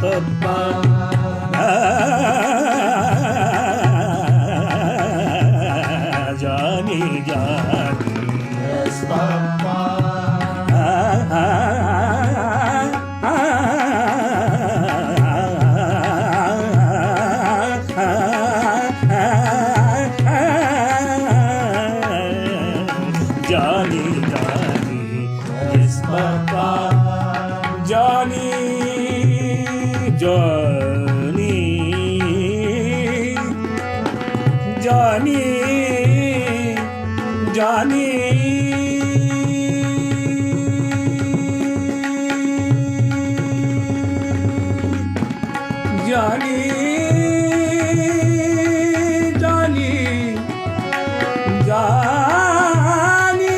papa. Johnny, Johnny, Yes, Papa. Johnny, Johnny, yes, papa. Johnny, Johnny, Johnny, Johnny. Johnny, Johnny, Johnny,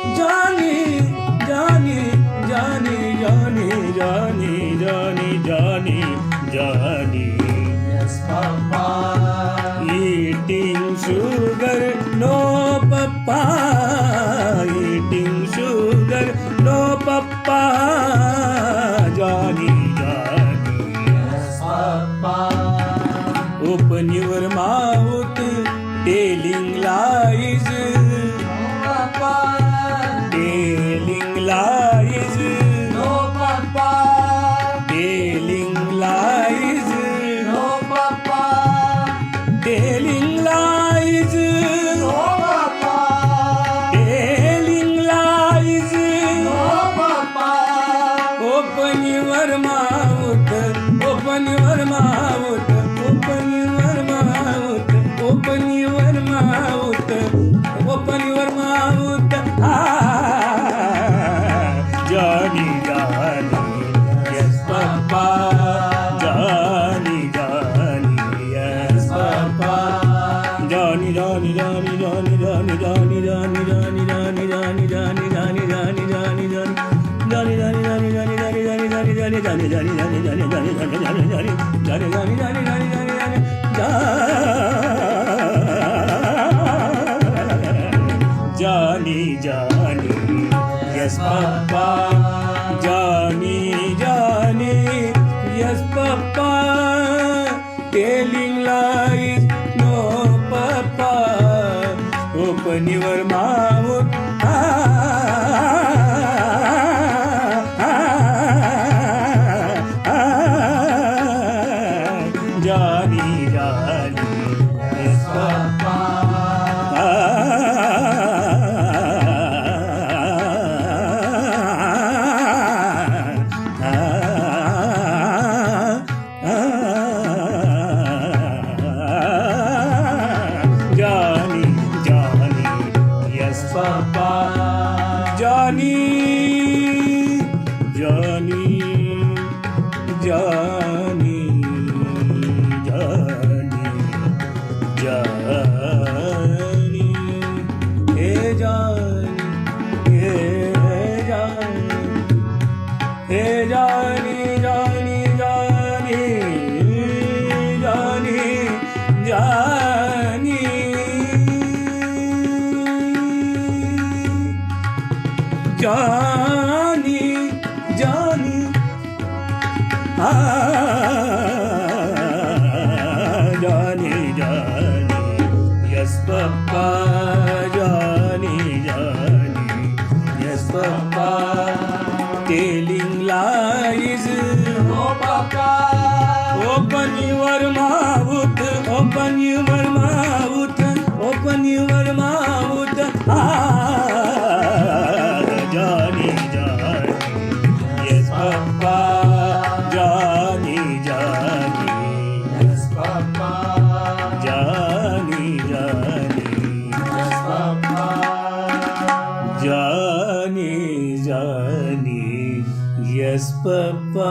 Johnny, Johnny, Johnny, Johnny, Johnny, Johnny, Johnny, Johnny. Yes, Papa. Eating sugar, no papa. Eating sugar, no papa. Johnny, Johnny. Yes, Papa. Open your mouth, telling lies, Papa. telling lies, No, Papa. telling lies, No, Papa. telling lies, No, Papa. telling lies. No, Papa. Open your mouth, open your mouth, open your mouth, open your mouth, open your mouth. Johnny, Johnny, yes, papa. Johnny, Johnny, yes, papa. Johnny, Johnny, Johnny, Johnny, Johnny, Johnny, Johnny, Johnny, Johnny, Johnny, Johnny, Johnny, Johnny, Johnny, Johnny. Johnny, Johnny, Johnny, Johnny, Johnny, Johnny, Johnny, Johnny, Johnny, Johnny, Johnny, Johnny, Johnny, Johnny, Johnny, Johnny, Johnny, Johnny, Johnny, yes, papa. Johnny, Johnny, yes, papa. Telling lies, no, papa. Open your mouth. Johnny, Johnny, yes, papa. Johnny, Johnny, yes, papa. Johnny, Johnny, Johnny, Johnny, Johnny, hey Johnny, hey Johnny, hey Johnny, Johnny, Johnny, Johnny, Johnny. Johnny, Johnny, Johnny, Johnny, yes, papa. Johnny, Johnny, yes, papa. Telling lies, No, Papa. open your mouth, open your mouth, open your mouth. Johnny, Johnny, yes, papa. Johnny, Johnny, Yes, Papa. Johnny, Johnny, Yes, Papa. Johnny, Johnny, yes, papa.